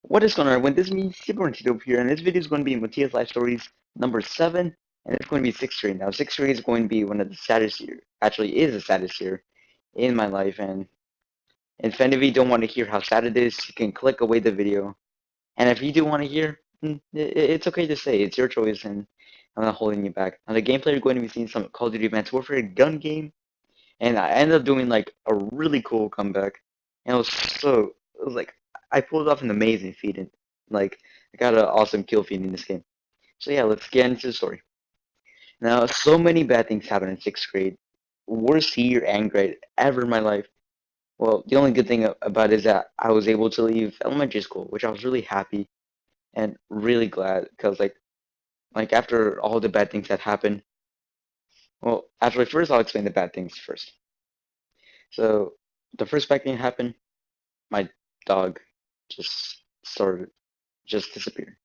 What is going on, everyone? This is me, Super Motitas here, and this video is going to be Motitas Life Stories number 7, and it's going to be 6th grade. Now, 6th grade is going to be one of the saddest year, actually is the saddest year in my life, and if any of you don't want to hear how sad it is, you can click away the video. And if you do want to hear, it's okay to say, it's your choice, and I'm not holding you back. Now, the gameplay, you're going to be seeing some Call of Duty Advanced Warfare gun game, and I ended up doing like a really cool comeback, and it was like I pulled off an amazing feat, and like I got an awesome kill feed in this game. So yeah, let's get into the story. Now, so many bad things happened in 6th grade, worst year and grade ever in my life. Well, the only good thing about it is that I was able to leave elementary school, which I was really happy and really glad because like after all the bad things that happened. Well, actually, first I'll explain the bad things first. So the first bad thing happened. My dog just started just disappeared.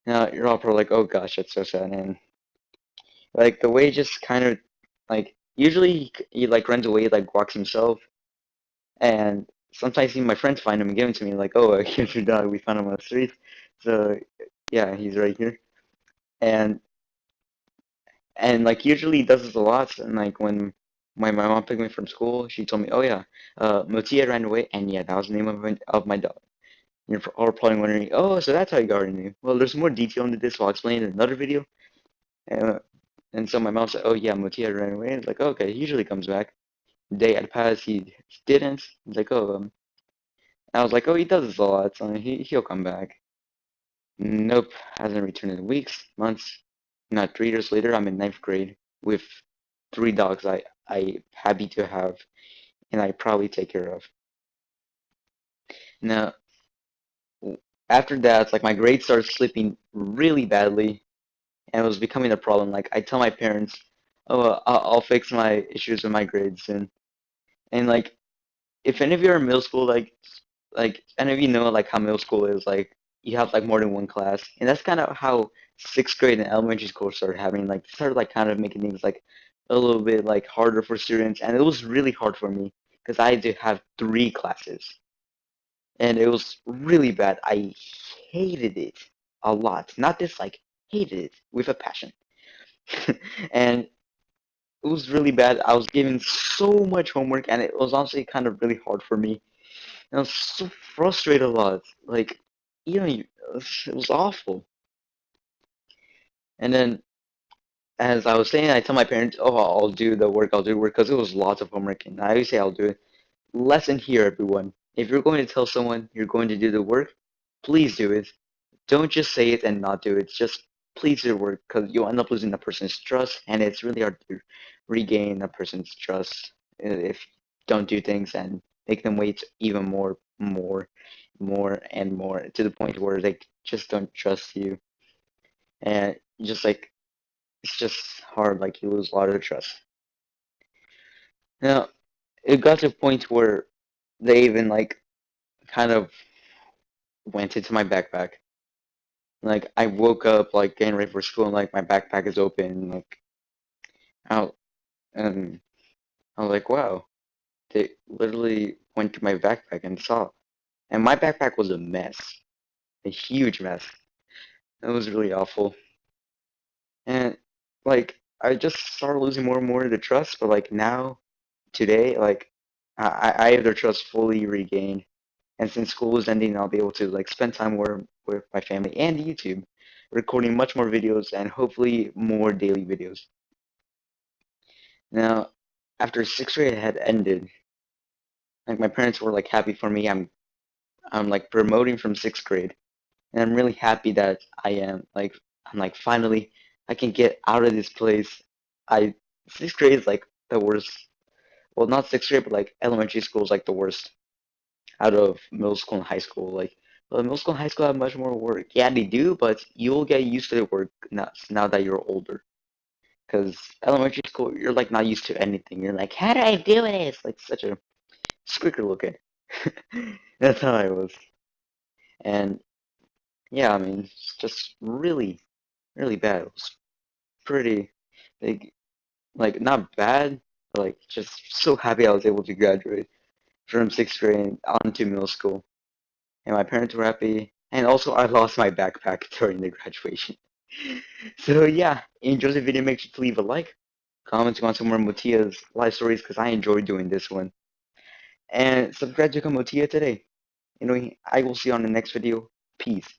Now you're all probably like, oh gosh, that's so sad. And like the way just kind of like usually he like runs away, like walks himself, and sometimes even my friends find him and give him to me, like, oh, here's your dog. We found him on the streets. So yeah, he's right here. And like usually he does this a lot. And like when my mom picked me from school, she told me, oh yeah, Motia ran away, and yeah, that was the name of my dog. You're all probably wondering, oh, so that's how you got her name. Well, there's more detail into this. I'll explain in another video. Uh, and so my mom said, oh, yeah, Mutia ran away. And it's like, okay, he usually comes back. The day had passed, he didn't. He's like, oh, I was like, oh, he does this a lot, so he'll come back. Nope, hasn't returned in weeks, months. Not 3 years later, I'm in ninth grade with 3 dogs I happy to have and I probably take care of. Now, after that, like my grades started slipping really badly, and it was becoming a problem. Like I tell my parents, "Oh, I'll fix my issues with my grades soon." And like, if any of you are in middle school, like any of you know like how middle school is, like you have like more than one class, and that's kind of how 6th grade and elementary school started having like started like kind of making things like a little bit like harder for students, and it was really hard for me because I did have 3 classes, and it was really bad. I hated it a lot, not dislike, hated it with a passion. And it was really bad. I was given so much homework, and it was honestly kind of really hard for me. And I was so frustrated a lot. Like, it was awful. And then, as I was saying, I tell my parents, "Oh, I'll do the work. I'll do work," because it was lots of homework, and I always say I'll do it. Lesson here, everyone. If you're going to tell someone you're going to do the work, please do it. Don't just say it and not do it. Just please do the work because you'll end up losing the person's trust, and it's really hard to regain a person's trust if you don't do things and make them wait even and more to the point where they just don't trust you. And just like it's just hard, like you lose a lot of trust. Now, it got to a point where they even like kind of went into my backpack. Like I woke up like getting ready for school and like my backpack is open, like out, and I was like, wow, they literally went to my backpack and saw. And my backpack was a mess, a huge mess. It was really awful. And like I just started losing more and more of the trust, but like now, today, like I have their trust fully regained. And since school is ending, I'll be able to like spend time more with my family and YouTube, recording much more videos and hopefully more daily videos. Now, after 6th grade had ended, like my parents were like happy for me. I'm like promoting from 6th grade, and I'm really happy that I am. Like I'm like finally I can get out of this place. I 6th grade is like the worst. Well, not 6th grade, but like elementary school is like the worst out of middle school and high school. Like, well, middle school and high school have much more work. Yeah, they do, but you'll get used to the work now that you're older. Because elementary school, you're like not used to anything. You're like, how do I do this? Like such a squeaker looking. That's how I was. And yeah, I mean, it's just really, really bad. It was pretty, like, not bad, but like just so happy I was able to graduate from 6th grade onto middle school. And my parents were happy. And also, I lost my backpack during the graduation. So yeah, enjoy the video. Make sure to leave a like, comment on some more Motia's life stories because I enjoyed doing this one. And subscribe to Motia today. Anyway, I will see you on the next video. Peace.